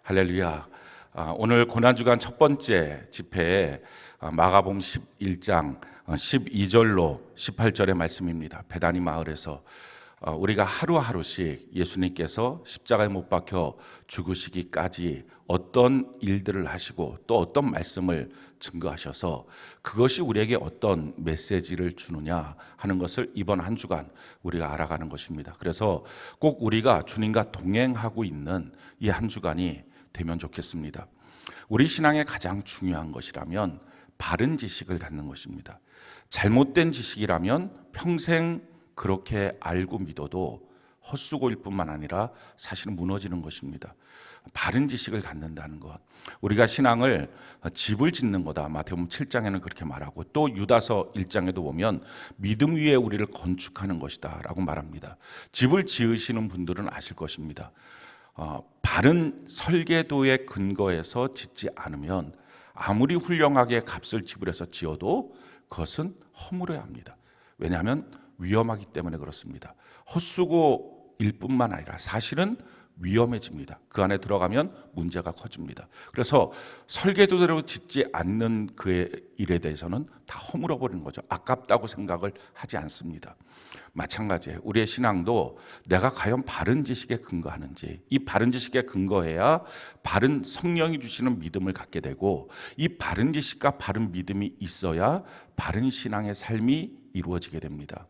할렐루야. 오늘 고난주간 첫 번째 집회에 마가복음 11장 12절로 18절의 말씀입니다. 베다니 마을에서 우리가 하루하루씩 예수님께서 십자가에 못 박혀 죽으시기까지 어떤 일들을 하시고 또 어떤 말씀을 증거하셔서 그것이 우리에게 어떤 메시지를 주느냐 하는 것을 이번 한 주간 우리가 알아가는 것입니다. 그래서 꼭 우리가 주님과 동행하고 있는 이 한 주간이 되면 좋겠습니다. 우리 신앙의 가장 중요한 것이라면 바른 지식을 갖는 것입니다. 잘못된 지식이라면 평생 그렇게 알고 믿어도 헛수고일 뿐만 아니라 사실은 무너지는 것입니다. 바른 지식을 갖는다는 것, 우리가 신앙을 집을 짓는 거다. 마태복음 7장에는 그렇게 말하고 또 유다서 1장에도 보면 믿음 위에 우리를 건축하는 것이다 라고 말합니다. 집을 지으시는 분들은 아실 것입니다. 바른 설계도의 근거에서 짓지 않으면 아무리 훌륭하게 값을 지불해서 지어도 그것은 허물어야 합니다. 왜냐하면 위험하기 때문에 그렇습니다. 헛수고일 뿐만 아니라 사실은 위험해집니다. 그 안에 들어가면 문제가 커집니다. 그래서 설계도대로 짓지 않는 그의 일에 대해서는 다 허물어버리는 거죠. 아깝다고 생각을 하지 않습니다. 마찬가지예요. 우리의 신앙도 내가 과연 바른 지식에 근거하는지, 이 바른 지식에 근거해야 바른 성령이 주시는 믿음을 갖게 되고, 이 바른 지식과 바른 믿음이 있어야 바른 신앙의 삶이 이루어지게 됩니다.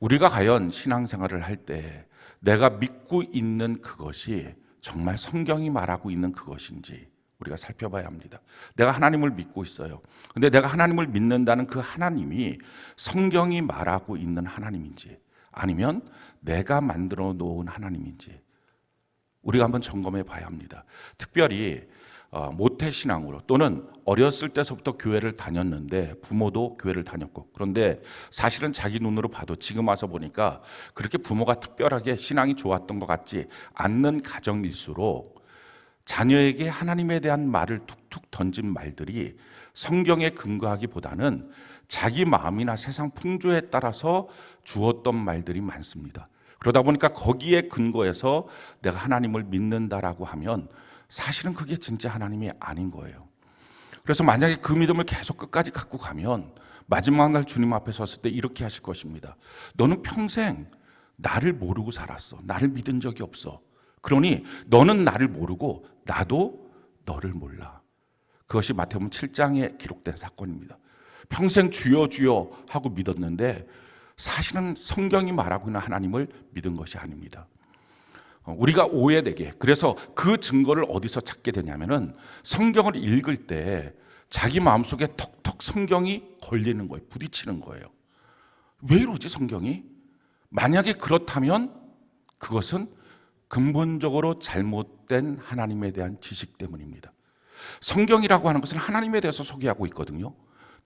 우리가 과연 신앙생활을 할 때 내가 믿고 있는 그것이 정말 성경이 말하고 있는 그것인지 우리가 살펴봐야 합니다. 내가 하나님을 믿고 있어요. 근데 내가 하나님을 믿는다는 그 하나님이 성경이 말하고 있는 하나님인지 아니면 내가 만들어 놓은 하나님인지 우리가 한번 점검해 봐야 합니다. 특별히 모태신앙으로 또는 어렸을 때서부터 교회를 다녔는데 부모도 교회를 다녔고 그런데 사실은 자기 눈으로 봐도 지금 와서 보니까 그렇게 부모가 특별하게 신앙이 좋았던 것 같지 않는 가정일수록 자녀에게 하나님에 대한 말을 툭툭 던진 말들이 성경에 근거하기보다는 자기 마음이나 세상 풍조에 따라서 주었던 말들이 많습니다. 그러다 보니까 거기에 근거해서 내가 하나님을 믿는다라고 하면 사실은 그게 진짜 하나님이 아닌 거예요. 그래서 만약에 그 믿음을 계속 끝까지 갖고 가면 마지막 날 주님 앞에 섰을 때 이렇게 하실 것입니다. 너는 평생 나를 모르고 살았어. 나를 믿은 적이 없어. 그러니 너는 나를 모르고 나도 너를 몰라. 그것이 마태복음 7장에 기록된 사건입니다. 평생 주여 주여 하고 믿었는데 사실은 성경이 말하고 있는 하나님을 믿은 것이 아닙니다. 우리가 오해되게, 그래서 그 증거를 어디서 찾게 되냐면은 성경을 읽을 때 자기 마음속에 턱턱 성경이 걸리는 거예요. 부딪히는 거예요. 왜 이러지 성경이? 만약에 그렇다면 그것은 근본적으로 잘못된 하나님에 대한 지식 때문입니다. 성경이라고 하는 것은 하나님에 대해서 소개하고 있거든요.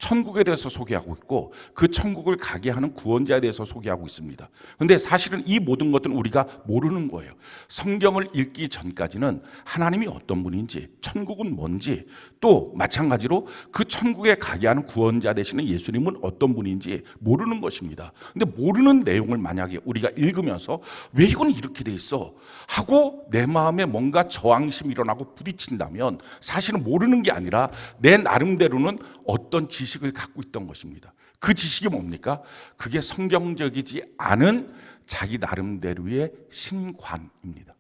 천국에 대해서 소개하고 있고 그 천국을 가게 하는 구원자에 대해서 소개하고 있습니다. 그런데 사실은 이 모든 것들은 우리가 모르는 거예요. 성경을 읽기 전까지는 하나님이 어떤 분인지, 천국은 뭔지, 또 마찬가지로 그 천국에 가게 하는 구원자 되시는 예수님은 어떤 분인지 모르는 것입니다. 그런데 모르는 내용을 만약에 우리가 읽으면서 왜 이건 이렇게 돼 있어? 하고 내 마음에 뭔가 저항심이 일어나고 부딪힌다면 사실은 모르는 게 아니라 내 나름대로는 어떤 지식을 갖고 있던 것입니다. 그 지식이 뭡니까? 그게 성경적이지 않은 자기 나름대로의 신관입니다.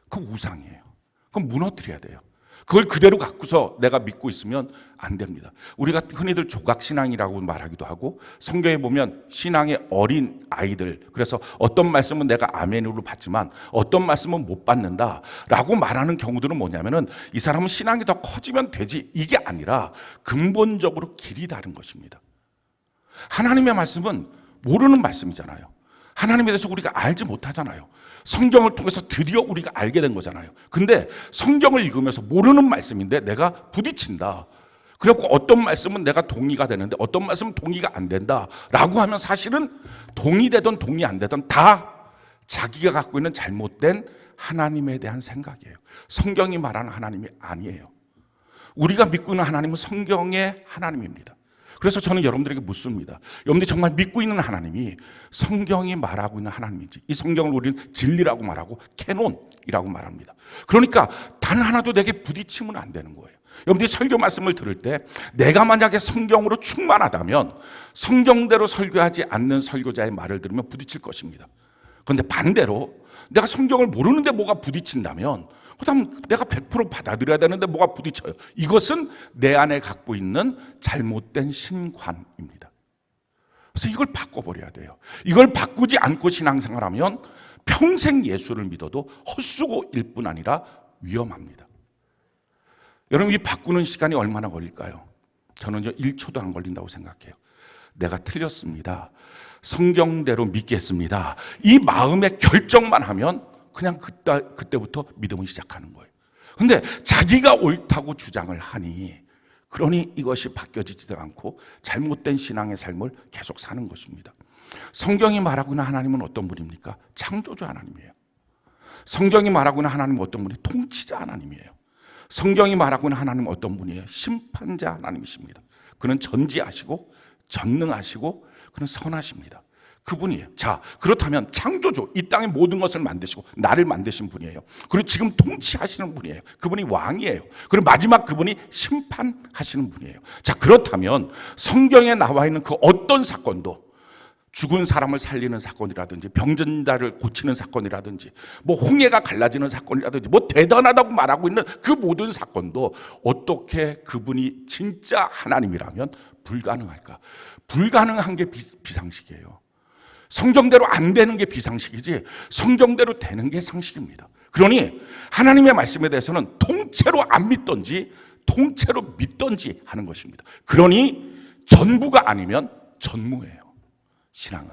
그 우상이에요. 그건 무너뜨려야 돼요. 그걸 그대로 갖고서 내가 믿고 있으면 안 됩니다. 우리가 흔히들 조각신앙이라고 말하기도 하고 성경에 보면 신앙의 어린 아이들, 그래서 어떤 말씀은 내가 아멘으로 받지만 어떤 말씀은 못 받는다라고 말하는 경우들은 뭐냐면은 이 사람은 신앙이 더 커지면 되지, 이게 아니라 근본적으로 길이 다른 것입니다. 하나님의 말씀은 모르는 말씀이잖아요. 하나님에 대해서 우리가 알지 못하잖아요. 성경을 통해서 드디어 우리가 알게 된 거잖아요. 근데 성경을 읽으면서 모르는 말씀인데 내가 부딪힌다. 그리고 어떤 말씀은 내가 동의가 되는데 어떤 말씀은 동의가 안 된다라고 하면 사실은 동의되든 동의 안 되든 다 자기가 갖고 있는 잘못된 하나님에 대한 생각이에요. 성경이 말하는 하나님이 아니에요. 우리가 믿고 있는 하나님은 성경의 하나님입니다. 그래서 저는 여러분들에게 묻습니다. 여러분들이 정말 믿고 있는 하나님이 성경이 말하고 있는 하나님인지, 이 성경을 우리는 진리라고 말하고 캐논이라고 말합니다. 그러니까 단 하나도 내게 부딪히면 안 되는 거예요. 여러분들이 설교 말씀을 들을 때 내가 만약에 성경으로 충만하다면 성경대로 설교하지 않는 설교자의 말을 들으면 부딪힐 것입니다. 그런데 반대로 내가 성경을 모르는데 뭐가 부딪힌다면 그다음 내가 100% 받아들여야 되는데 뭐가 부딪혀요. 이것은 내 안에 갖고 있는 잘못된 신관입니다. 그래서 이걸 바꿔버려야 돼요. 이걸 바꾸지 않고 신앙생활하면 평생 예수를 믿어도 헛수고일 뿐 아니라 위험합니다. 여러분, 이 바꾸는 시간이 얼마나 걸릴까요? 저는 1초도 안 걸린다고 생각해요. 내가 틀렸습니다. 성경대로 믿겠습니다. 이 마음의 결정만 하면 그냥 그때부터 믿음을 시작하는 거예요. 그런데 자기가 옳다고 주장을 하니 그러니 이것이 바뀌어지지도 않고 잘못된 신앙의 삶을 계속 사는 것입니다. 성경이 말하고 있는 하나님은 어떤 분입니까? 창조주 하나님이에요. 성경이 말하고 있는 하나님은 어떤 분이에요? 통치자 하나님이에요. 성경이 말하고 있는 하나님은 어떤 분이에요? 심판자 하나님이십니다. 그는 전지하시고 전능하시고 그는 선하십니다. 그분이에요. 자, 그렇다면 창조주, 이 땅의 모든 것을 만드시고 나를 만드신 분이에요. 그리고 지금 통치하시는 분이에요. 그분이 왕이에요. 그리고 마지막 그분이 심판하시는 분이에요. 자, 그렇다면 성경에 나와 있는 그 어떤 사건도, 죽은 사람을 살리는 사건이라든지 병든 자를 고치는 사건이라든지 뭐 홍해가 갈라지는 사건이라든지 뭐 대단하다고 말하고 있는 그 모든 사건도 어떻게 그분이 진짜 하나님이라면 불가능할까? 불가능한 게 비상식이에요. 성경대로 안 되는 게 비상식이지 성경대로 되는 게 상식입니다. 그러니 하나님의 말씀에 대해서는 통째로 안 믿든지 통째로 믿든지 하는 것입니다. 그러니 전부가 아니면 전무예요. 신앙은.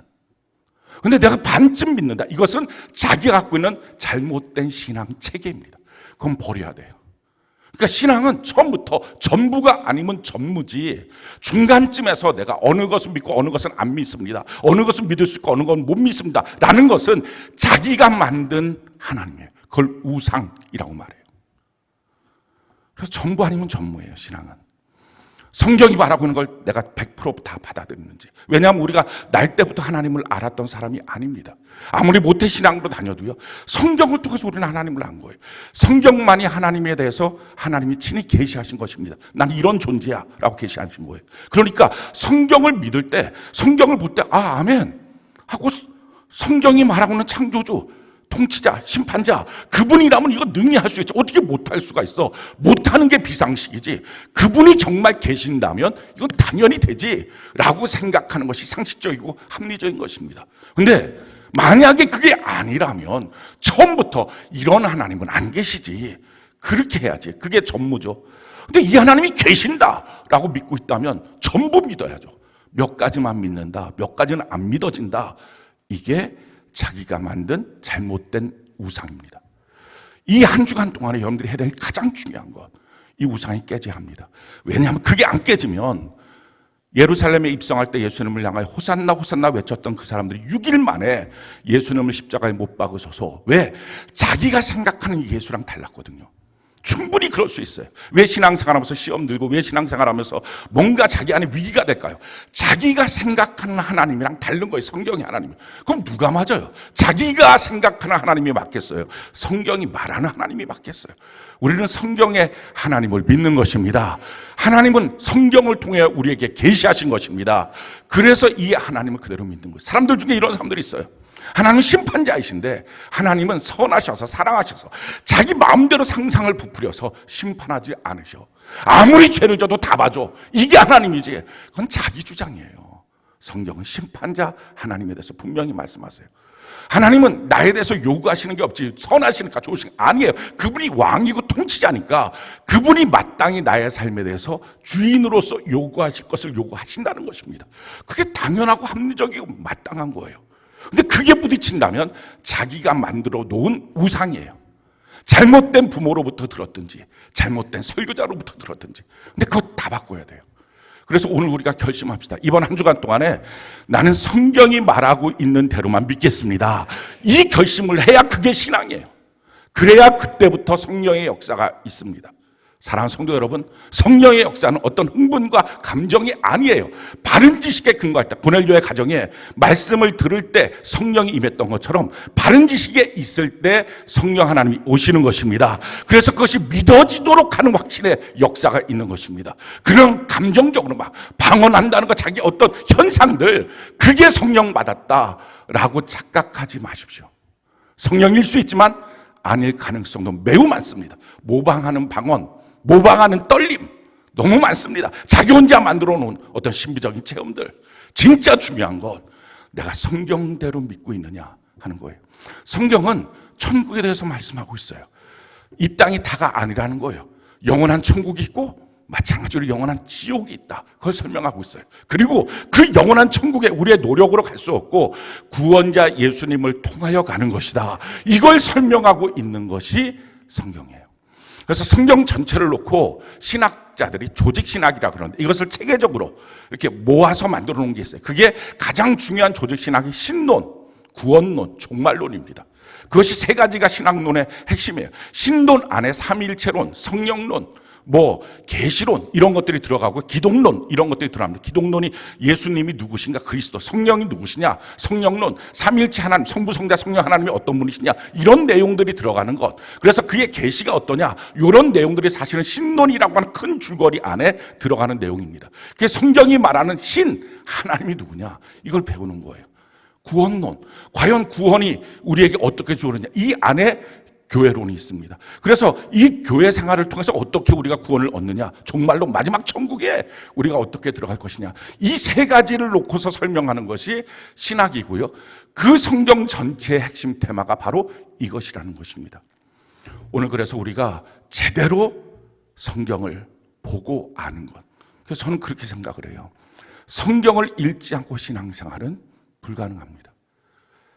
그런데 내가 반쯤 믿는다. 이것은 자기가 갖고 있는 잘못된 신앙 체계입니다. 그건 버려야 돼요. 그러니까 신앙은 처음부터 전부가 아니면 전무지, 중간쯤에서 내가 어느 것은 믿고 어느 것은 안 믿습니다, 어느 것은 믿을 수 있고 어느 것은 못 믿습니다 라는 것은 자기가 만든 하나님이에요. 그걸 우상이라고 말해요. 그래서 전부 아니면 전무예요. 신앙은 성경이 말하고 있는 걸 내가 100% 받아들이는지. 왜냐하면 우리가 날 때부터 하나님을 알았던 사람이 아닙니다. 아무리 모태신앙으로 다녀도요, 성경을 통해서 우리는 하나님을 안 거예요. 성경만이 하나님에 대해서 하나님이 친히 계시하신 것입니다. 난 이런 존재야 라고 계시하신 거예요. 그러니까 성경을 믿을 때, 성경을 볼 때 아멘 하고 성경이 말하고 있는 창조주, 통치자, 심판자, 그분이라면 이거 능히 할 수 있지. 어떻게 못할 수가 있어? 못하는 게 비상식이지. 그분이 정말 계신다면 이건 당연히 되지 라고 생각하는 것이 상식적이고 합리적인 것입니다. 근데 만약에 그게 아니라면 처음부터 이런 하나님은 안 계시지, 그렇게 해야지. 그게 전무죠. 근데 이 하나님이 계신다라고 믿고 있다면 전부 믿어야죠. 몇 가지만 믿는다, 몇 가지는 안 믿어진다. 이게 자기가 만든 잘못된 우상입니다. 이 한 주간 동안에 여러분들이 해야 될 가장 중요한 것, 이 우상이 깨져야 합니다. 왜냐하면 그게 안 깨지면 예루살렘에 입성할 때 예수님을 향하여 호산나 호산나 외쳤던 그 사람들이 6일 만에 예수님을 십자가에 못 박으셔서, 왜? 자기가 생각하는 예수랑 달랐거든요. 충분히 그럴 수 있어요. 왜 신앙생활하면서 시험 들고 왜 신앙생활하면서 뭔가 자기 안에 위기가 될까요? 자기가 생각하는 하나님이랑 다른 거예요. 성경의 하나님. 그럼 누가 맞아요? 자기가 생각하는 하나님이 맞겠어요? 성경이 말하는 하나님이 맞겠어요? 우리는 성경의 하나님을 믿는 것입니다. 하나님은 성경을 통해 우리에게 계시하신 것입니다. 그래서 이 하나님을 그대로 믿는 거예요. 사람들 중에 이런 사람들이 있어요. 하나님은 심판자이신데 하나님은 선하셔서 사랑하셔서 자기 마음대로 상상을 부풀려서 심판하지 않으셔. 아무리 죄를 져도 다 봐줘. 이게 하나님이지. 그건 자기 주장이에요. 성경은 심판자 하나님에 대해서 분명히 말씀하세요. 하나님은 나에 대해서 요구하시는 게 없지, 선하시니까 좋으신 게 아니에요. 그분이 왕이고 통치자니까 그분이 마땅히 나의 삶에 대해서 주인으로서 요구하실 것을 요구하신다는 것입니다. 그게 당연하고 합리적이고 마땅한 거예요. 근데 그게 부딪힌다면 자기가 만들어 놓은 우상이에요. 잘못된 부모로부터 들었든지 잘못된 설교자로부터 들었든지. 근데 그거 다 바꿔야 돼요. 그래서 오늘 우리가 결심합시다. 이번 한 주간 동안에 나는 성경이 말하고 있는 대로만 믿겠습니다. 이 결심을 해야 그게 신앙이에요. 그래야 그때부터 성령의 역사가 있습니다. 사랑하는 성도 여러분, 성령의 역사는 어떤 흥분과 감정이 아니에요. 바른 지식에 근거할 때, 고넬료의 가정에 말씀을 들을 때 성령이 임했던 것처럼 바른 지식에 있을 때 성령 하나님이 오시는 것입니다. 그래서 그것이 믿어지도록 하는 확신의 역사가 있는 것입니다. 그런 감정적으로 막 방언한다는 것, 자기 어떤 현상들, 그게 성령 받았다라고 착각하지 마십시오. 성령일 수 있지만 아닐 가능성도 매우 많습니다. 모방하는 방언, 모방하는 떨림 너무 많습니다. 자기 혼자 만들어 놓은 어떤 신비적인 체험들. 진짜 중요한 건 내가 성경대로 믿고 있느냐 하는 거예요. 성경은 천국에 대해서 말씀하고 있어요. 이 땅이 다가 아니라는 거예요. 영원한 천국이 있고 마찬가지로 영원한 지옥이 있다. 그걸 설명하고 있어요. 그리고 그 영원한 천국에 우리의 노력으로 갈 수 없고 구원자 예수님을 통하여 가는 것이다. 이걸 설명하고 있는 것이 성경이에요. 그래서 성경 전체를 놓고 신학자들이 조직신학이라고 그러는데 이것을 체계적으로 이렇게 모아서 만들어 놓은 게 있어요. 그게 가장 중요한 조직신학이 신론, 구원론, 종말론입니다. 그것이 세 가지가 신학론의 핵심이에요. 신론 안에 삼위일체론, 성령론, 계시론 이런 것들이 들어가고 기독론 이런 것들이 들어갑니다. 기독론이 예수님이 누구신가, 그리스도, 성령이 누구시냐, 성령론, 삼위일체 하나님, 성부, 성자, 성령 하나님이 어떤 분이시냐 이런 내용들이 들어가는 것. 그래서 그의 계시가 어떠냐 이런 내용들이 사실은 신론이라고 하는 큰 줄거리 안에 들어가는 내용입니다. 그게 성경이 말하는 신, 하나님이 누구냐 이걸 배우는 거예요. 구원론, 과연 구원이 우리에게 어떻게 주어지냐 이 안에 교회론이 있습니다. 그래서 이 교회 생활을 통해서 어떻게 우리가 구원을 얻느냐, 정말로 마지막 천국에 우리가 어떻게 들어갈 것이냐, 이 세 가지를 놓고서 설명하는 것이 신학이고요. 그 성경 전체의 핵심 테마가 바로 이것이라는 것입니다. 오늘 그래서 우리가 제대로 성경을 보고 아는 것. 그래서 저는 그렇게 생각을 해요. 성경을 읽지 않고 신앙생활은 불가능합니다.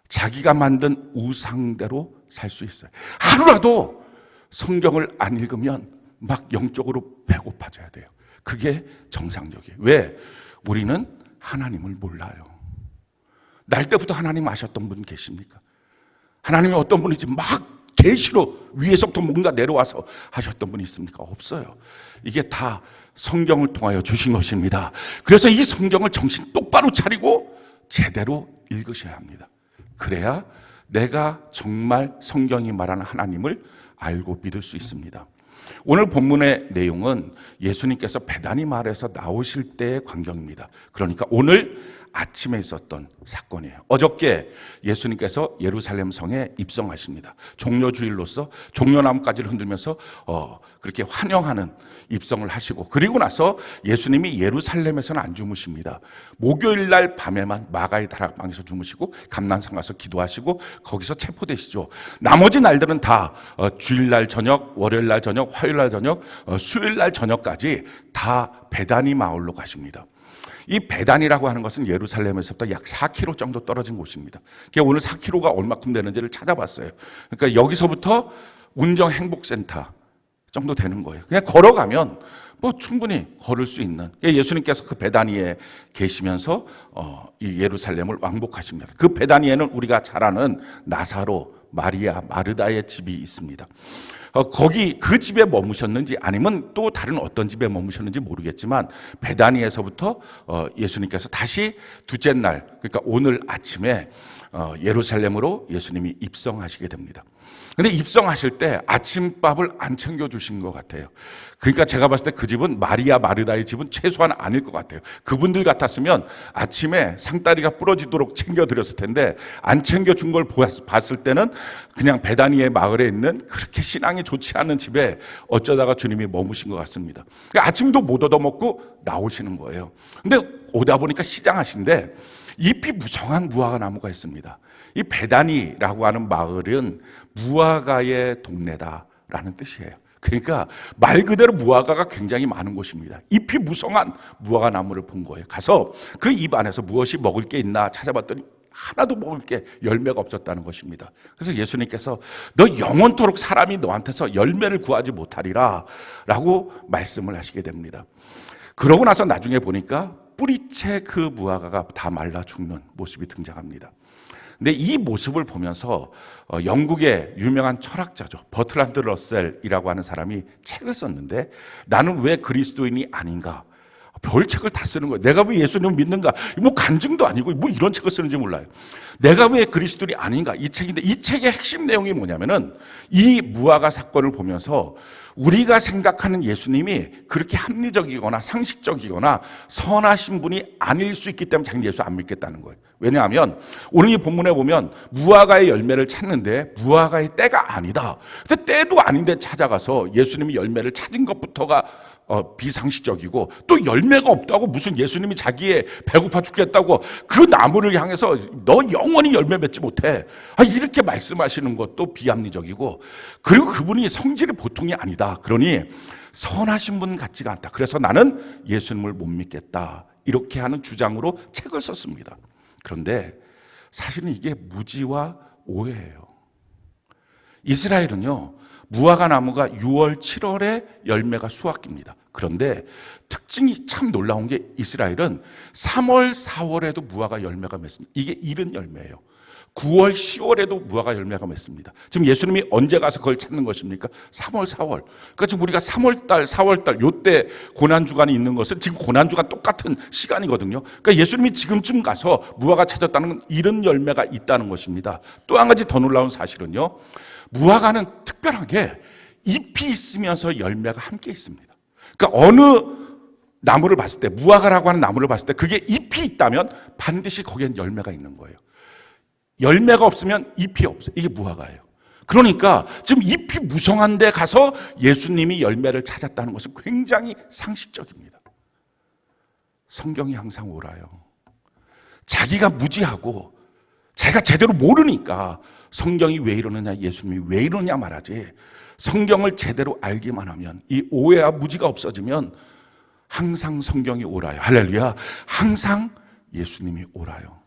자기가 만든 우상대로 살 수 있어요. 하루라도 성경을 안 읽으면 막 영적으로 배고파져야 돼요. 그게 정상적이에요. 왜? 우리는 하나님을 몰라요. 날 때부터 하나님 아셨던 분 계십니까? 하나님이 어떤 분인지 막 계시로 위에서부터 뭔가 내려와서 하셨던 분이 있습니까? 없어요. 이게 다 성경을 통하여 주신 것입니다. 그래서 이 성경을 정신 똑바로 차리고 제대로 읽으셔야 합니다. 그래야 내가 정말 성경이 말하는 하나님을 알고 믿을 수 있습니다. 오늘 본문의 내용은 예수님께서 베다니 마을에서 나오실 때의 광경입니다. 그러니까 오늘 아침에 있었던 사건이에요. 어저께 예수님께서 예루살렘 성에 입성하십니다. 종려주일로서 종려나무까지를 흔들면서 그렇게 환영하는 입성을 하시고, 그리고 나서 예수님이 예루살렘에서는 안 주무십니다. 목요일 날 밤에만 마가의 다락방에서 주무시고 감람산 가서 기도하시고 거기서 체포되시죠. 나머지 날들은 다 주일날 저녁, 월요일날 저녁, 화요일날 저녁, 수요일날 저녁까지 다 베다니 마을로 가십니다. 이 베단이라고 하는 것은 예루살렘에서부터 약 4km 정도 떨어진 곳입니다. 오늘 4km가 얼마큼 되는지를 찾아봤어요. 그러니까 여기서부터 운정행복센터 정도 되는 거예요. 그냥 걸어가면 충분히 걸을 수 있는. 예수님께서 그 베다니에 계시면서 이 예루살렘을 왕복하십니다. 그 베다니에는 우리가 잘 아는 나사로, 마리아, 마르다의 집이 있습니다. 거기 그 집에 머무셨는지 아니면 또 다른 어떤 집에 머무셨는지 모르겠지만 베다니에서부터 예수님께서 다시 둘째 날, 그러니까 오늘 아침에 예루살렘으로 예수님이 입성하시게 됩니다. 근데 입성하실 때 아침밥을 안 챙겨주신 것 같아요. 그러니까 제가 봤을 때 그 집은 마리아 마르다의 집은 최소한 아닐 것 같아요. 그분들 같았으면 아침에 상다리가 부러지도록 챙겨드렸을 텐데 안 챙겨준 걸 봤을 때는 그냥 베다니의 마을에 있는 그렇게 신앙이 좋지 않은 집에 어쩌다가 주님이 머무신 것 같습니다. 그러니까 아침도 못 얻어먹고 나오시는 거예요. 근데 오다 보니까 시장하신데 잎이 무성한 무화과 나무가 있습니다. 이 베다니라고 하는 마을은 무화과의 동네다라는 뜻이에요. 그러니까 말 그대로 무화과가 굉장히 많은 곳입니다. 잎이 무성한 무화과 나무를 본 거예요. 가서 그 잎 안에서 무엇이 먹을 게 있나 찾아봤더니 하나도 먹을 게 열매가 없었다는 것입니다. 그래서 예수님께서 너 영원토록 사람이 너한테서 열매를 구하지 못하리라 라고 말씀을 하시게 됩니다. 그러고 나서 나중에 보니까 뿌리채 그 무화과가 다 말라 죽는 모습이 등장합니다. 근데 이 모습을 보면서 영국의 유명한 철학자죠. 버트란드 러셀이라고 하는 사람이 책을 썼는데 나는 왜 그리스도인이 아닌가? 별 책을 다 쓰는 거예요. 내가 왜 예수님을 믿는가? 뭐 간증도 아니고 뭐 이런 책을 쓰는지 몰라요. 내가 왜 그리스도인이 아닌가? 이 책인데 이 책의 핵심 내용이 뭐냐면은 이 무화과 사건을 보면서 우리가 생각하는 예수님이 그렇게 합리적이거나 상식적이거나 선하신 분이 아닐 수 있기 때문에 자기는 예수 안 믿겠다는 거예요. 왜냐하면 오늘 이 본문에 보면 무화과의 열매를 찾는데 무화과의 때가 아니다. 근데 때도 아닌데 찾아가서 예수님이 열매를 찾은 것부터가 비상식적이고 또 열매가 없다고 무슨 예수님이 자기의 배고파 죽겠다고 그 나무를 향해서 너 영원히 열매 맺지 못해. 이렇게 말씀하시는 것도 비합리적이고 그리고 그분이 성질이 보통이 아니다. 그러니 선하신 분 같지가 않다. 그래서 나는 예수님을 못 믿겠다. 이렇게 하는 주장으로 책을 썼습니다. 그런데 사실은 이게 무지와 오해예요. 이스라엘은요, 무화과 나무가 6월, 7월에 열매가 수확입니다. 그런데 특징이 참 놀라운 게 이스라엘은 3월, 4월에도 무화과 열매가 맺습니다. 이게 이른 열매예요. 9월, 10월에도 무화과 열매가 맺습니다. 지금 예수님이 언제 가서 그걸 찾는 것입니까? 3월, 4월. 그러니까 지금 우리가 3월달, 4월달 요때 고난주간이 있는 것은 지금 고난주간 똑같은 시간이거든요. 그러니까 예수님이 지금쯤 가서 무화과 찾았다는 건 이른 열매가 있다는 것입니다. 또 한 가지 더 놀라운 사실은요, 무화과는 특별하게 잎이 있으면서 열매가 함께 있습니다. 그러니까 어느 나무를 봤을 때, 무화과라고 하는 나무를 봤을 때 그게 잎이 있다면 반드시 거기엔 열매가 있는 거예요. 열매가 없으면 잎이 없어요. 이게 무화과예요. 그러니까 지금 잎이 무성한 데 가서 예수님이 열매를 찾았다는 것은 굉장히 상식적입니다. 성경이 항상 옳아요. 자기가 무지하고 자기가 제대로 모르니까 성경이 왜 이러느냐, 예수님이 왜 이러냐 말하지, 성경을 제대로 알기만 하면, 이 오해와 무지가 없어지면 항상 성경이 옳아요. 할렐루야. 항상 예수님이 옳아요.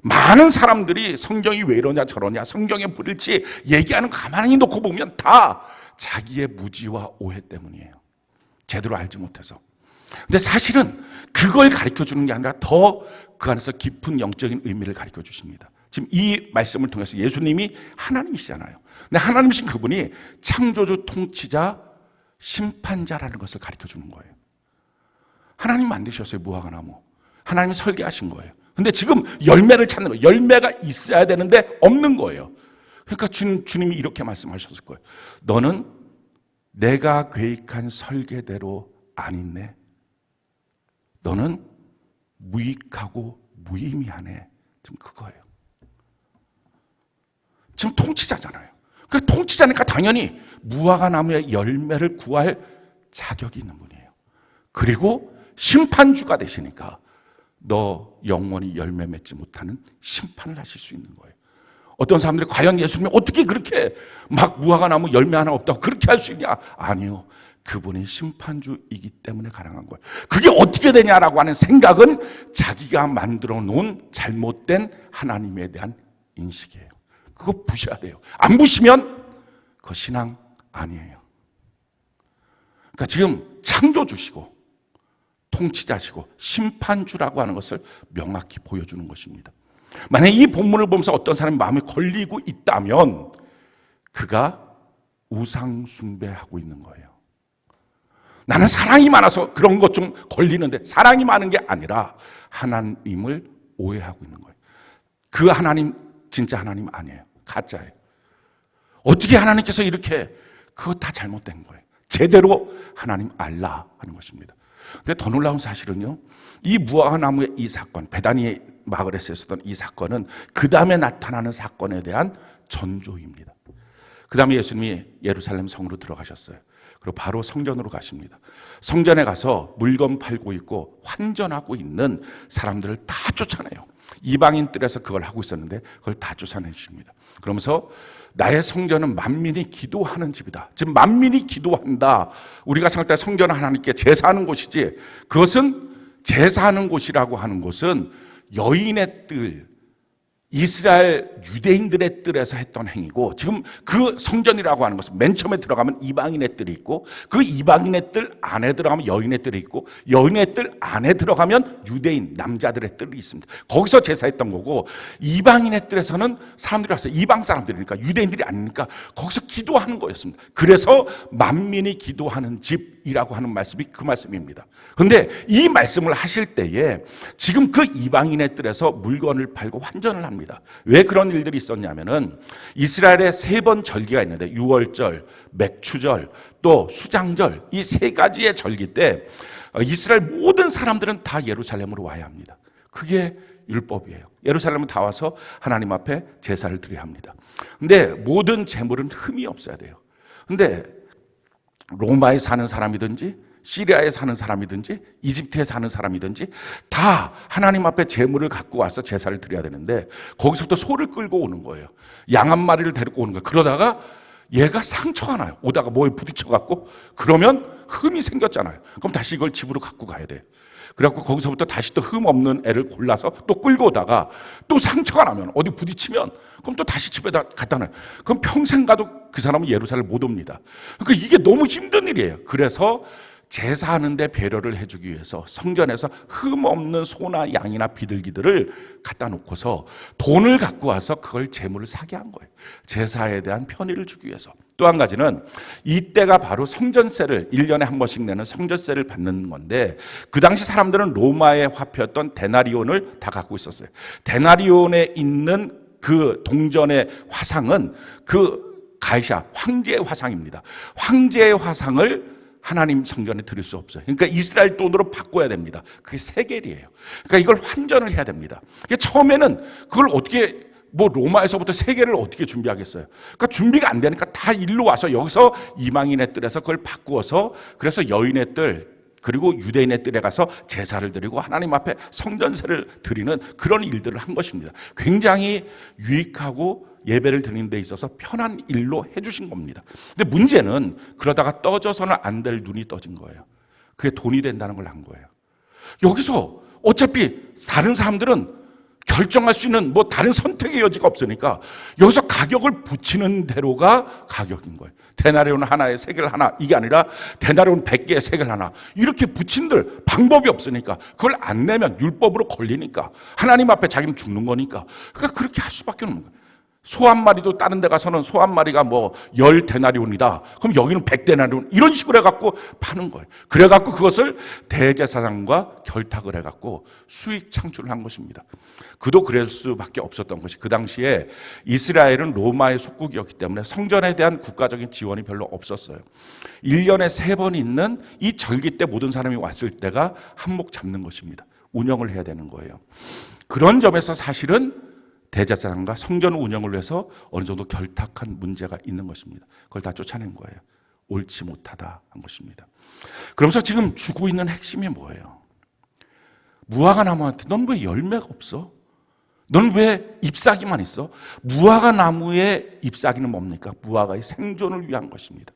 많은 사람들이 성경이 왜 이러냐 저러냐, 성경의 불일치 얘기하는 거 가만히 놓고 보면 다 자기의 무지와 오해 때문이에요. 제대로 알지 못해서. 근데 사실은 그걸 가르쳐 주는 게 아니라 더 그 안에서 깊은 영적인 의미를 가르쳐 주십니다. 지금 이 말씀을 통해서 예수님이 하나님이시잖아요. 근데 하나님이신 그분이 창조주, 통치자, 심판자라는 것을 가르쳐 주는 거예요. 하나님 만드셨어요, 무화과나무. 하나님이 설계하신 거예요. 근데 지금 열매를 찾는 거예요. 열매가 있어야 되는데 없는 거예요. 그러니까 주님이 이렇게 말씀하셨을 거예요. 너는 내가 계획한 설계대로 안 있네. 너는 무익하고 무의미하네. 지금 그거예요. 지금 통치자잖아요. 그러니까 통치자니까 당연히 무화과 나무의 열매를 구할 자격이 있는 분이에요. 그리고 심판주가 되시니까 너 영원히 열매 맺지 못하는 심판을 하실 수 있는 거예요. 어떤 사람들이 과연 예수님이 어떻게 그렇게 막 무화과 나무 열매 하나 없다고 그렇게 할 수 있냐? 아니요. 그분이 심판주이기 때문에 가능한 거예요. 그게 어떻게 되냐라고 하는 생각은 자기가 만들어 놓은 잘못된 하나님에 대한 인식이에요. 그거 부셔야 돼요. 안 부시면 그거 신앙 아니에요. 그러니까 지금 창조주시고 통치자시고 심판주라고 하는 것을 명확히 보여주는 것입니다. 만약에 이 본문을 보면서 어떤 사람이 마음에 걸리고 있다면 그가 우상 숭배하고 있는 거예요. 나는 사랑이 많아서 그런 것 좀 걸리는데, 사랑이 많은 게 아니라 하나님을 오해하고 있는 거예요. 그 하나님 진짜 하나님 아니에요. 가짜예요. 어떻게 하나님께서 이렇게, 그거 다 잘못된 거예요. 제대로 하나님 알라 하는 것입니다. 근데 더 놀라운 사실은요, 이 무화과 나무의 이 사건, 베다니 마을에서 있었던 이 사건은 그 다음에 나타나는 사건에 대한 전조입니다. 그 다음에 예수님이 예루살렘 성으로 들어가셨어요. 그리고 바로 성전으로 가십니다. 성전에 가서 물건 팔고 있고 환전하고 있는 사람들을 다 쫓아내요. 이방인들에서 그걸 하고 있었는데 그걸 다 쫓아내 주십니다. 그러면서 나의 성전은 만민이 기도하는 집이다. 지금 만민이 기도한다. 우리가 생각할 때 성전은 하나님께 제사하는 곳이지, 그것은 제사하는 곳이라고 하는 곳은 여인의 뜰, 이스라엘 유대인들의 뜰에서 했던 행위고, 지금 그 성전이라고 하는 것은 맨 처음에 들어가면 이방인의 뜰이 있고, 그 이방인의 뜰 안에 들어가면 여인의 뜰이 있고, 여인의 뜰 안에 들어가면 유대인 남자들의 뜰이 있습니다. 거기서 제사했던 거고, 이방인의 뜰에서는 사람들이 왔어요. 이방 사람들이니까, 유대인들이 아니니까 거기서 기도하는 거였습니다. 그래서 만민이 기도하는 집이라고 하는 말씀이 그 말씀입니다. 그런데 이 말씀을 하실 때에 지금 그 이방인의 뜰에서 물건을 팔고 환전을 합니다. 왜 그런 일들이 있었냐면은 이스라엘에 3번 절기가 있는데, 유월절, 맥추절, 또 수장절, 이 3가지의 절기 때 이스라엘 모든 사람들은 다 예루살렘으로 와야 합니다. 그게 율법이에요. 예루살렘은 다 와서 하나님 앞에 제사를 드려야 합니다. 근데 모든 제물은 흠이 없어야 돼요. 근데 로마에 사는 사람이든지 시리아에 사는 사람이든지 이집트에 사는 사람이든지 다 하나님 앞에 제물을 갖고 와서 제사를 드려야 되는데, 거기서부터 소를 끌고 오는 거예요. 양 한 마리를 데리고 오는 거예요. 그러다가 얘가 상처가 나요. 오다가 뭐에 부딪혀갖고, 그러면 흠이 생겼잖아요. 그럼 다시 이걸 집으로 갖고 가야 돼요. 그래갖고 거기서부터 다시 또 흠 없는 애를 골라서 또 끌고 오다가 또 상처가 나면, 어디 부딪히면, 그럼 또 다시 집에다 갖다 놔요. 그럼 평생 가도 그 사람은 예루살렘 못 옵니다. 그러니까 이게 너무 힘든 일이에요. 그래서 제사하는데 배려를 해주기 위해서 성전에서 흠 없는 소나 양이나 비둘기들을 갖다 놓고서 돈을 갖고 와서 그걸 제물을 사게 한 거예요. 제사에 대한 편의를 주기 위해서. 또 한 가지는 이때가 바로 성전세를 1년에 한 번씩 내는 성전세를 받는 건데, 그 당시 사람들은 로마의 화폐였던 데나리온을 다 갖고 있었어요. 데나리온에 있는 그 동전의 화상은 그 가이샤 황제의 화상입니다. 황제의 화상을 하나님 성전에 드릴 수 없어요. 그러니까 이스라엘 돈으로 바꿔야 됩니다. 그게 세겔이에요. 그러니까 이걸 환전을 해야 됩니다. 그러니까 처음에는 그걸 어떻게, 로마에서부터 세겔을 어떻게 준비하겠어요? 그러니까 준비가 안 되니까 다 일로 와서 여기서 이방인의 뜰에서 그걸 바꾸어서, 그래서 여인의 뜰 그리고 유대인의 뜰에 가서 제사를 드리고 하나님 앞에 성전세를 드리는 그런 일들을 한 것입니다. 굉장히 유익하고 예배를 드리는 데 있어서 편한 일로 해주신 겁니다. 근데 문제는 그러다가 떠져서는 안 될 눈이 떠진 거예요. 그게 돈이 된다는 걸 한 거예요. 여기서 어차피 다른 사람들은 결정할 수 있는 다른 선택의 여지가 없으니까 여기서 가격을 붙이는 대로가 가격인 거예요. 데나리온 하나에 세겔 하나, 이게 아니라 데나리온 100개에 세겔 하나, 이렇게 붙인들 방법이 없으니까, 그걸 안 내면 율법으로 걸리니까, 하나님 앞에 자기는 죽는 거니까, 그러니까 그렇게 할 수밖에 없는 거예요. 소 한 마리도 다른 데 가서는 소 한 마리가 10데나리온이다. 그럼 여기는 100데나리온. 이런 식으로 해갖고 파는 거예요. 그래갖고 그것을 대제사장과 결탁을 해갖고 수익 창출을 한 것입니다. 그도 그럴 수밖에 없었던 것이, 그 당시에 이스라엘은 로마의 속국이었기 때문에 성전에 대한 국가적인 지원이 별로 없었어요. 1년에 3번 있는 이 절기 때 모든 사람이 왔을 때가 한몫 잡는 것입니다. 운영을 해야 되는 거예요. 그런 점에서 사실은 대제사장과 성전 운영을 위해서 어느 정도 결탁한 문제가 있는 것입니다. 그걸 다 쫓아낸 거예요. 옳지 못하다 한 것입니다. 그러면서 지금 주고 있는 핵심이 뭐예요? 무화과 나무한테 넌 왜 열매가 없어? 넌 왜 잎사귀만 있어? 무화과 나무의 잎사귀는 뭡니까? 무화과의 생존을 위한 것입니다.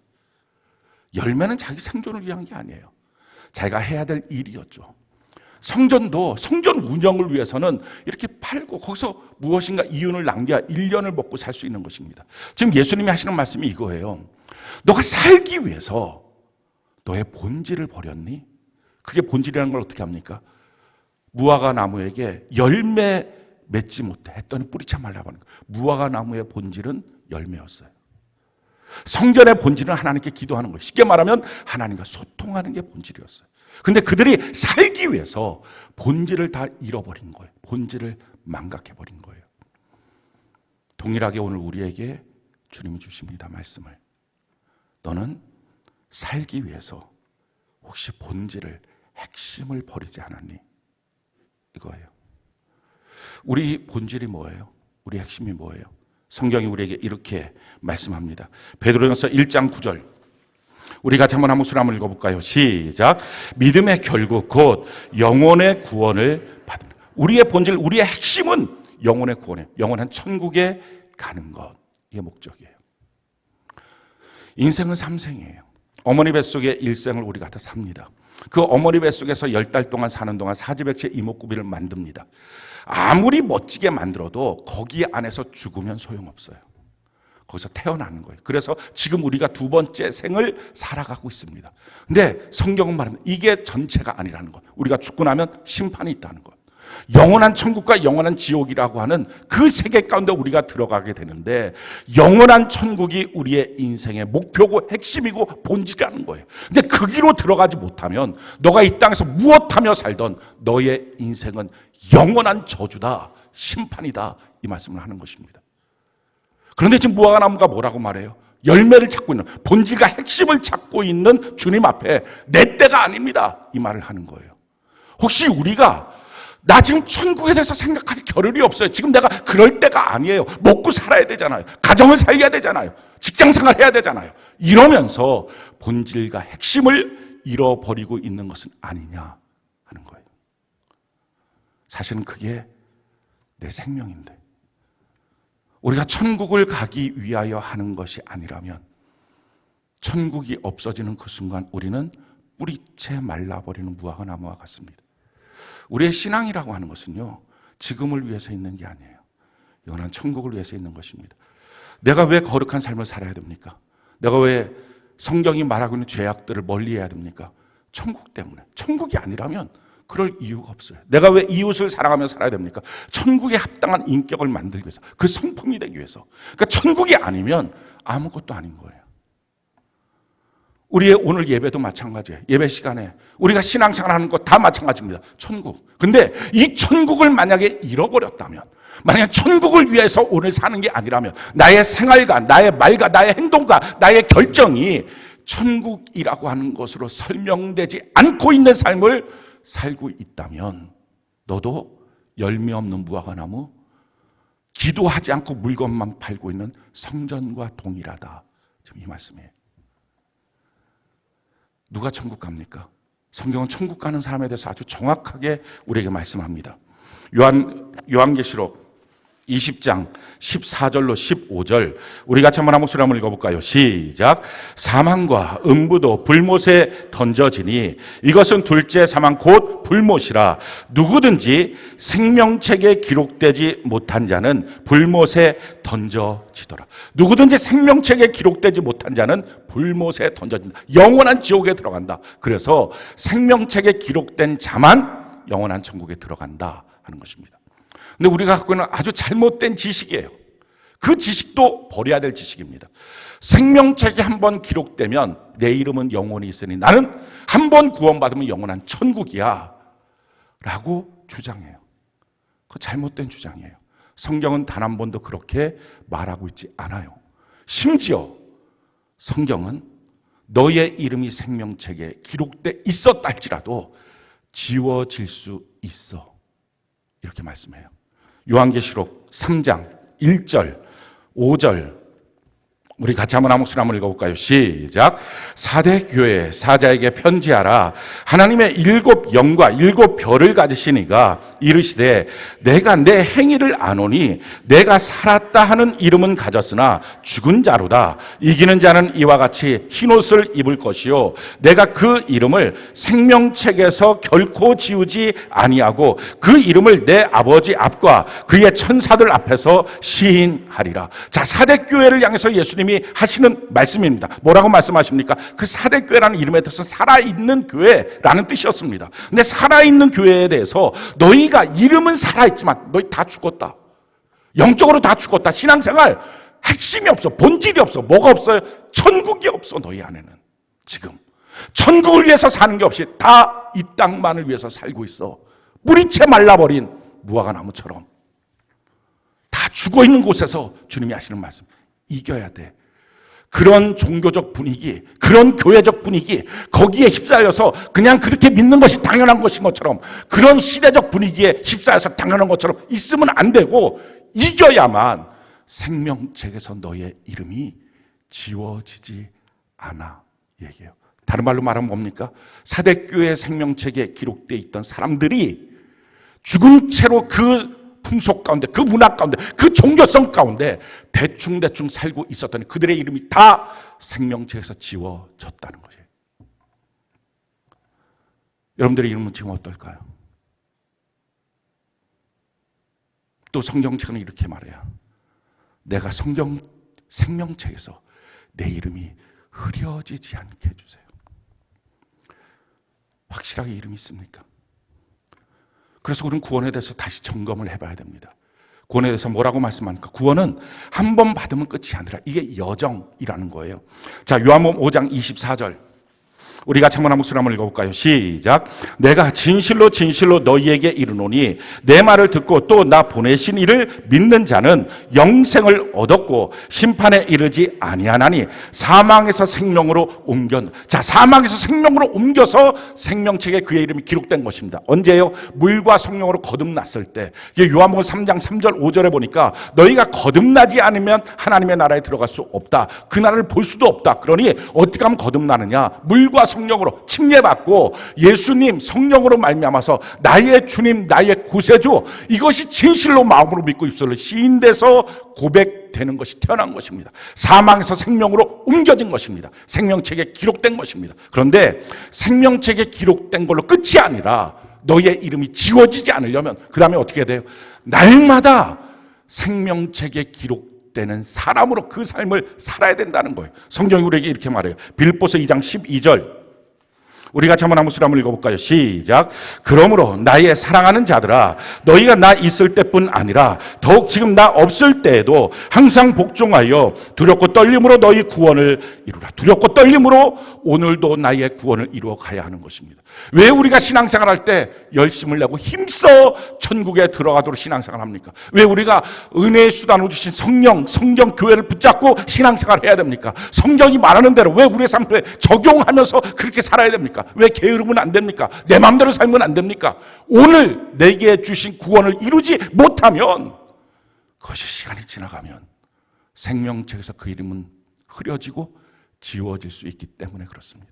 열매는 자기 생존을 위한 게 아니에요. 자기가 해야 될 일이었죠. 성전도 성전 운영을 위해서는 이렇게 팔고 거기서 무엇인가 이윤을 남겨야 1년을 먹고 살 수 있는 것입니다. 지금 예수님이 하시는 말씀이 이거예요. 너가 살기 위해서 너의 본질을 버렸니? 그게 본질이라는 걸 어떻게 합니까? 무화과 나무에게 열매 맺지 못해 했더니 뿌리채 말라버린 거예요. 무화과 나무의 본질은 열매였어요. 성전의 본질은 하나님께 기도하는 거예요. 쉽게 말하면 하나님과 소통하는 게 본질이었어요. 근데 그들이 살기 위해서 본질을 다 잃어버린 거예요. 본질을 망각해버린 거예요. 동일하게 오늘 우리에게 주님이 주십니다. 말씀을. 너는 살기 위해서 혹시 본질을, 핵심을 버리지 않았니? 이거예요. 우리 본질이 뭐예요? 우리 핵심이 뭐예요? 성경이 우리에게 이렇게 말씀합니다. 베드로전서 1장 9절. 우리 같이 한번 목소리 한번 읽어볼까요? 시작. 믿음의 결국 곧 영혼의 구원을 받는. 우리의 본질, 우리의 핵심은 영혼의 구원이에요. 영원한 천국에 가는 것. 이게 목적이에요. 인생은 3생이에요. 어머니 뱃속의 일생을 우리가 다 삽니다. 그 어머니 뱃속에서 10달 동안 사는 동안 사지백체 이목구비를 만듭니다. 아무리 멋지게 만들어도 거기 안에서 죽으면 소용없어요. 거기서 태어나는 거예요. 그래서 지금 우리가 두 번째 생을 살아가고 있습니다. 근데 성경은 말합니다. 이게 전체가 아니라는 것. 우리가 죽고 나면 심판이 있다는 것. 영원한 천국과 영원한 지옥이라고 하는 그 세계 가운데 우리가 들어가게 되는데, 영원한 천국이 우리의 인생의 목표고 핵심이고 본질이라는 거예요. 근데 그 길로 들어가지 못하면 너가 이 땅에서 무엇하며 살던 너의 인생은 영원한 저주다, 심판이다, 이 말씀을 하는 것입니다. 그런데 지금 무화과나무가 뭐라고 말해요? 열매를 찾고 있는, 본질과 핵심을 찾고 있는 주님 앞에 내 때가 아닙니다, 이 말을 하는 거예요. 혹시 우리가 나 지금 천국에 대해서 생각할 겨를이 없어요. 지금 내가 그럴 때가 아니에요. 먹고 살아야 되잖아요. 가정을 살려야 되잖아요. 직장생활 해야 되잖아요. 이러면서 본질과 핵심을 잃어버리고 있는 것은 아니냐 하는 거예요. 사실은 그게 내 생명인데, 우리가 천국을 가기 위하여 하는 것이 아니라면 천국이 없어지는 그 순간 우리는 뿌리채 말라버리는 무화과나무와 같습니다. 우리의 신앙이라고 하는 것은요, 지금을 위해서 있는 게 아니에요. 영원한 천국을 위해서 있는 것입니다. 내가 왜 거룩한 삶을 살아야 됩니까? 내가 왜 성경이 말하고 있는 죄악들을 멀리해야 됩니까? 천국 때문에. 천국이 아니라면 그럴 이유가 없어요. 내가 왜 이웃을 사랑하며 살아야 됩니까? 천국에 합당한 인격을 만들기 위해서, 그 성품이 되기 위해서. 그러니까 천국이 아니면 아무것도 아닌 거예요. 우리의 오늘 예배도 마찬가지예요. 예배 시간에 우리가 신앙생활하는 것 다 마찬가지입니다. 천국. 근데 이 천국을 만약에 잃어버렸다면, 만약에 천국을 위해서 오늘 사는 게 아니라면, 나의 생활과 나의 말과 나의 행동과 나의 결정이 천국이라고 하는 것으로 설명되지 않고 있는 삶을 살고 있다면 너도 열매 없는 무화과나무, 기도하지 않고 물건만 팔고 있는 성전과 동일하다. 지금 이 말씀이에요. 누가 천국 갑니까? 성경은 천국 가는 사람에 대해서 아주 정확하게 우리에게 말씀합니다. 요한계시록 20장 14절로 15절, 우리 같이 한번 한 목소리 한번 읽어볼까요? 시작. 사망과 음부도 불못에 던져지니 이것은 둘째 사망 곧 불못이라. 누구든지 생명책에 기록되지 못한 자는 불못에 던져지더라. 누구든지 생명책에 기록되지 못한 자는 불못에 던져진다. 영원한 지옥에 들어간다. 그래서 생명책에 기록된 자만 영원한 천국에 들어간다 하는 것입니다. 근데 우리가 갖고 있는 아주 잘못된 지식이에요. 그 지식도 버려야 될 지식입니다. 생명책에 한번 기록되면 내 이름은 영원히 있으니 나는 한번 구원받으면 영원한 천국이야 라고 주장해요. 그거 잘못된 주장이에요. 성경은 단 한 번도 그렇게 말하고 있지 않아요. 심지어 성경은 너의 이름이 생명책에 기록돼 있었다 할지라도 지워질 수 있어, 이렇게 말씀해요. 요한계시록 3장 1절 5절, 우리 같이 한번 한 목소리 한번 읽어볼까요? 시작. 사대 교회 사자에게 편지하라. 하나님의 7 영과 7 별을 가지신 이가 이르시되 내가 내 행위를 아노니 내가 살았다 하는 이름은 가졌으나 죽은 자로다. 이기는 자는 이와 같이 흰옷을 입을 것이요 내가 그 이름을 생명책에서 결코 지우지 아니하고 그 이름을 내 아버지 앞과 그의 천사들 앞에서 시인하리라. 자, 사대 교회를 향해서 예수님 하시는 말씀입니다. 뭐라고 말씀하십니까? 그 사대교회라는 이름의 뜻은 살아있는 교회라는 뜻이었습니다. 근데 살아있는 교회에 대해서 너희가 이름은 살아있지만 너희 다 죽었다. 영적으로 다 죽었다. 신앙생활 핵심이 없어. 본질이 없어. 뭐가 없어요? 천국이 없어. 너희 안에는 지금 천국을 위해서 사는 게 없이 다 이 땅만을 위해서 살고 있어. 뿌리채 말라버린 무화과나무처럼 다 죽어있는 곳에서 주님이 하시는 말씀, 이겨야 돼. 그런 종교적 분위기, 그런 교회적 분위기, 거기에 휩싸여서 그냥 그렇게 믿는 것이 당연한 것인 것처럼, 그런 시대적 분위기에 휩싸여서 당연한 것처럼 있으면 안 되고, 이겨야만 생명책에서 너의 이름이 지워지지 않아 얘기해요. 다른 말로 말하면 뭡니까? 사대교회 생명책에 기록되어 있던 사람들이 죽은 채로 그 풍속 가운데, 그 문화 가운데, 그 종교성 가운데 대충대충 살고 있었더니 그들의 이름이 다 생명책에서 지워졌다는 거죠. 여러분들의 이름은 지금 어떨까요? 또 성경책은 이렇게 말해요. 내가 생명책에서 내 이름이 흐려지지 않게 해주세요. 확실하게 이름이 있습니까? 그래서 우리는 구원에 대해서 다시 점검을 해봐야 됩니다. 구원에 대해서 뭐라고 말씀합니까? 구원은 한 번 받으면 끝이 아니라 이게 여정이라는 거예요. 자, 요한복음 5장 24절. 우리가 한번 목소리 한번 읽어볼까요? 시작. 내가 진실로 진실로 너희에게 이르노니 내 말을 듣고 또 나 보내신 이를 믿는 자는 영생을 얻었고 심판에 이르지 아니하나니 사망에서 생명으로 자, 사망에서 생명으로 옮겨서 생명책에 그의 이름이 기록된 것입니다. 언제요? 물과 성령으로 거듭났을 때. 요한복음 3장 3절 5절에 보니까 너희가 거듭나지 않으면 하나님의 나라에 들어갈 수 없다. 그 나라를 볼 수도 없다. 그러니 어떻게 하면 거듭나느냐? 물과 성령으로 침례받고 예수님 성령으로 말미암아서 나의 주님 나의 구세주, 이것이 진실로 마음으로 믿고 입술로 시인돼서 고백되는 것이 태어난 것입니다. 사망에서 생명으로 옮겨진 것입니다. 생명책에 기록된 것입니다. 그런데 생명책에 기록된 걸로 끝이 아니라 너의 이름이 지워지지 않으려면 그 다음에 어떻게 해야 돼요? 날마다 생명책에 기록되는 사람으로 그 삶을 살아야 된다는 거예요. 성경이 우리에게 이렇게 말해요. 빌립보서 2장 12절. 우리 같이 한번 목소리 한번 읽어볼까요? 시작. 그러므로 나의 사랑하는 자들아, 너희가 나 있을 때뿐 아니라 더욱 지금 나 없을 때에도 항상 복종하여 두렵고 떨림으로 너희 구원을 이루라. 두렵고 떨림으로 오늘도 나의 구원을 이루어 가야 하는 것입니다. 왜 우리가 신앙생활할 때 열심을 내고 힘써 천국에 들어가도록 신앙생활 합니까? 왜 우리가 은혜의 수단으로 주신 성령, 성경, 교회를 붙잡고 신앙생활 해야 됩니까? 성경이 말하는 대로 왜 우리의 삶에 적용하면서 그렇게 살아야 됩니까? 왜 게으르면 안 됩니까? 내 마음대로 살면 안 됩니까? 오늘 내게 주신 구원을 이루지 못하면 그것이 시간이 지나가면 생명책에서 그 이름은 흐려지고 지워질 수 있기 때문에 그렇습니다.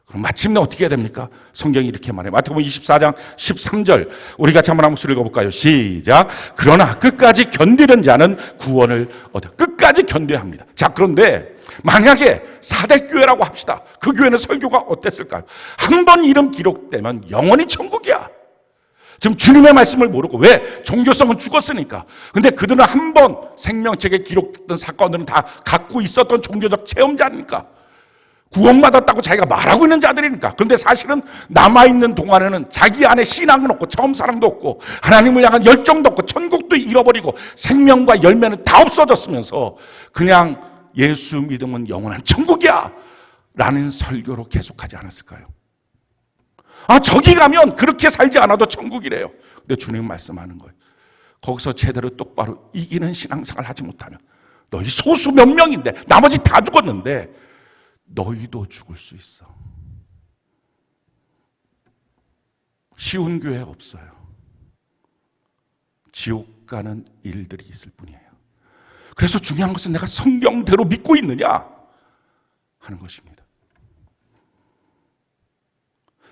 그럼 마침내 어떻게 해야 됩니까? 성경이 이렇게 말해요. 마태복음 24장 13절. 우리 같이 한번 목소리 읽어볼까요? 시작. 그러나 끝까지 견디는 자는 구원을 얻어. 끝까지 견뎌야 합니다. 자, 그런데 만약에 사대교회라고 합시다. 그 교회는 설교가 어땠을까요? 한 번 이름 기록되면 영원히 천국이야. 지금 주님의 말씀을 모르고, 왜? 종교성은 죽었으니까. 근데 그들은 한 번 생명책에 기록됐던 사건들은 다 갖고 있었던 종교적 체험자니까. 구원받았다고 자기가 말하고 있는 자들이니까. 그런데 사실은 남아있는 동안에는 자기 안에 신앙은 없고 처음 사랑도 없고 하나님을 향한 열정도 없고 천국도 잃어버리고 생명과 열매는 다 없어졌으면서 그냥 예수 믿으면 영원한 천국이야 라는 설교로 계속하지 않았을까요? 아, 저기 가면 그렇게 살지 않아도 천국이래요. 근데 주님 말씀하는 거예요. 거기서 제대로 똑바로 이기는 신앙생활 하지 못하면 너희 소수 몇 명인데 나머지 다 죽었는데 너희도 죽을 수 있어. 쉬운 교회 없어요. 지옥 가는 일들이 있을 뿐이에요. 그래서 중요한 것은 내가 성경대로 믿고 있느냐 하는 것입니다.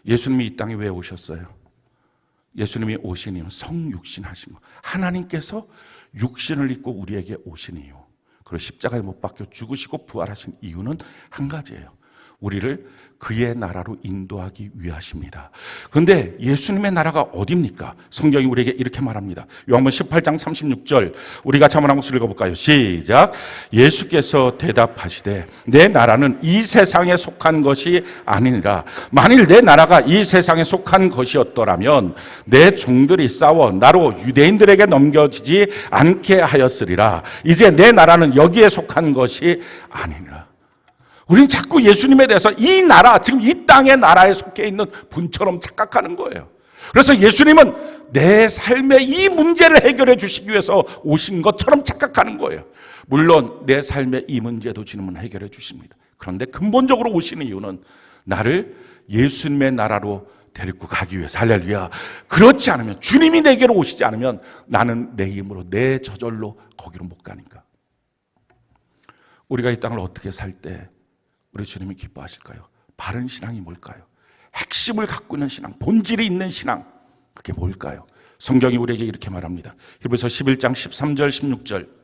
예수님이 이 땅에 왜 오셨어요? 예수님이 오신 이유는 성육신 하신 거. 하나님께서 육신을 입고 우리에게 오신 이유. 그리고 십자가에 못 박혀 죽으시고 부활하신 이유는 한 가지예요. 우리를 그의 나라로 인도하기 위하십니다. 그런데 예수님의 나라가 어디입니까? 성경이 우리에게 이렇게 말합니다. 요한복음 18장 36절. 우리 같이 한번 목소리 읽어볼까요? 시작. 예수께서 대답하시되 내 나라는 이 세상에 속한 것이 아니니라. 만일 내 나라가 이 세상에 속한 것이었더라면 내 종들이 싸워 나로 유대인들에게 넘겨지지 않게 하였으리라. 이제 내 나라는 여기에 속한 것이 아니니라. 우리는 자꾸 예수님에 대해서 이 나라, 지금 이 땅의 나라에 속해 있는 분처럼 착각하는 거예요. 그래서 예수님은 내 삶의 이 문제를 해결해 주시기 위해서 오신 것처럼 착각하는 거예요. 물론 내 삶의 이 문제도 주님은 해결해 주십니다. 그런데 근본적으로 오시는 이유는 나를 예수님의 나라로 데리고 가기 위해서. 할렐루야. 그렇지 않으면, 주님이 내게로 오시지 않으면 나는 내 힘으로, 내 저절로 거기로 못 가니까. 우리가 이 땅을 어떻게 살 때 우리 주님이 기뻐하실까요? 바른 신앙이 뭘까요? 핵심을 갖고 있는 신앙, 본질이 있는 신앙, 그게 뭘까요? 성경이 우리에게 이렇게 말합니다. 히브리서 11장 13절 16절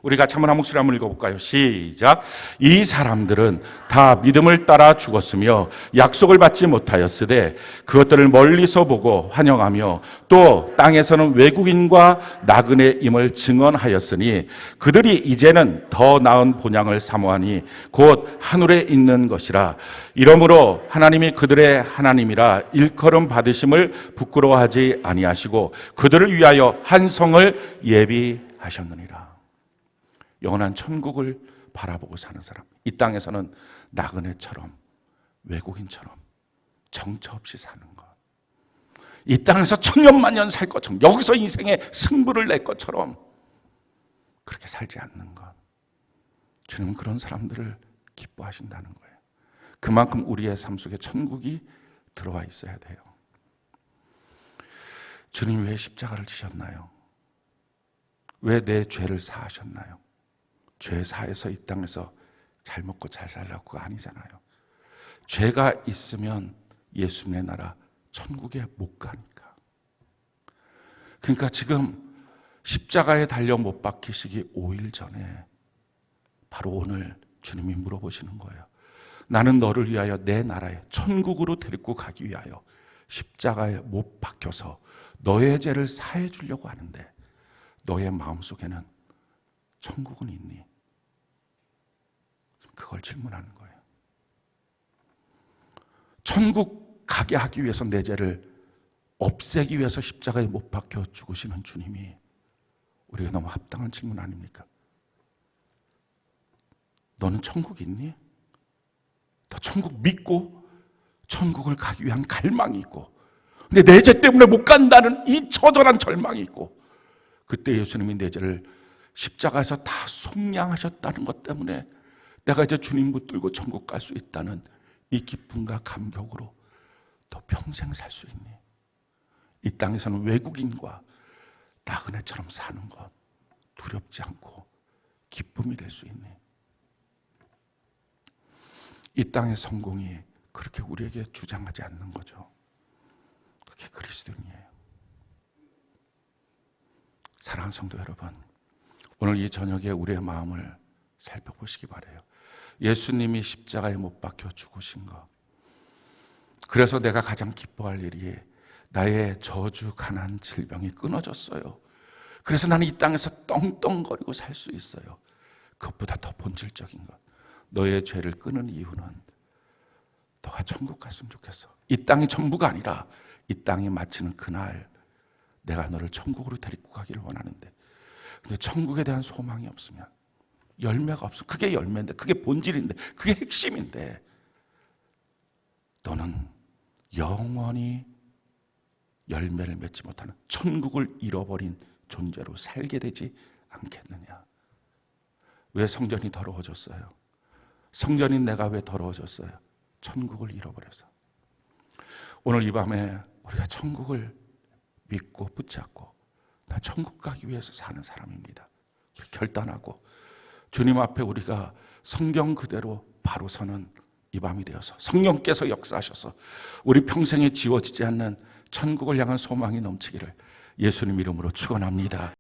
우리 같이 한번 한 목소리 한번 읽어볼까요? 시작. 이 사람들은 다 믿음을 따라 죽었으며 약속을 받지 못하였으되 그것들을 멀리서 보고 환영하며 또 땅에서는 외국인과 나그네임을 증언하였으니 그들이 이제는 더 나은 본향을 사모하니 곧 하늘에 있는 것이라. 이러므로 하나님이 그들의 하나님이라 일컬음 받으심을 부끄러워하지 아니하시고 그들을 위하여 한 성을 예비하셨느니라. 영원한 천국을 바라보고 사는 사람, 이 땅에서는 나그네처럼 외국인처럼 정처 없이 사는 것, 이 땅에서 천년만년 살 것처럼 여기서 인생의 승부를 낼 것처럼 그렇게 살지 않는 것, 주님은 그런 사람들을 기뻐하신다는 거예요. 그만큼 우리의 삶 속에 천국이 들어와 있어야 돼요. 주님 왜 십자가를 지셨나요? 왜 내 죄를 사하셨나요? 죄 사해서 이 땅에서 잘 먹고 잘 살라고가 아니잖아요. 죄가 있으면 예수님의 나라 천국에 못 가니까. 그러니까 지금 십자가에 달려 못 박히시기 5일 전에 바로 오늘 주님이 물어보시는 거예요. 나는 너를 위하여 내 나라에 천국으로 데리고 가기 위하여 십자가에 못 박혀서 너의 죄를 사해 주려고 하는데 너의 마음속에는 천국은 있니? 그걸 질문하는 거예요. 천국 가게 하기 위해서 내 죄를 없애기 위해서 십자가에 못 박혀 죽으시는 주님이 우리가 너무 합당한 질문 아닙니까? 너는 천국 있니? 너 천국 믿고 천국을 가기 위한 갈망이 있고 근데 내 죄 때문에 못 간다는 이 처절한 절망이 있고 그때 예수님이 내 죄를 십자가에서 다 속량하셨다는 것 때문에 내가 이제 주님 붙들고 천국 갈 수 있다는 이 기쁨과 감격으로 더 평생 살 수 있니? 이 땅에서는 외국인과 나그네처럼 사는 것 두렵지 않고 기쁨이 될 수 있니? 이 땅의 성공이 그렇게 우리에게 주장하지 않는 거죠. 그게 그리스도인이에요. 사랑하는 성도 여러분, 오늘 이 저녁에 우리의 마음을 살펴보시기 바라요. 예수님이 십자가에 못 박혀 죽으신 것, 그래서 내가 가장 기뻐할 일이 나의 저주, 가난, 질병이 끊어졌어요. 그래서 나는 이 땅에서 떵떵거리고 살 수 있어요. 그것보다 더 본질적인 것, 너의 죄를 끊은 이유는 너가 천국 갔으면 좋겠어. 이 땅이 전부가 아니라 이 땅이 마치는 그날 내가 너를 천국으로 데리고 가기를 원하는데, 근데 천국에 대한 소망이 없으면, 열매가 없어. 그게 열매인데, 그게 본질인데, 그게 핵심인데 너는 영원히 열매를 맺지 못하는 천국을 잃어버린 존재로 살게 되지 않겠느냐. 왜 성전이 더러워졌어요? 성전인 내가 왜 더러워졌어요? 천국을 잃어버려서. 오늘 이 밤에 우리가 천국을 믿고 붙잡고 나 천국 가기 위해서 사는 사람입니다. 결단하고 주님 앞에 우리가 성경 그대로 바로 서는 이 밤이 되어서 성령께서 역사하셔서 우리 평생에 지워지지 않는 천국을 향한 소망이 넘치기를 예수님 이름으로 축원합니다.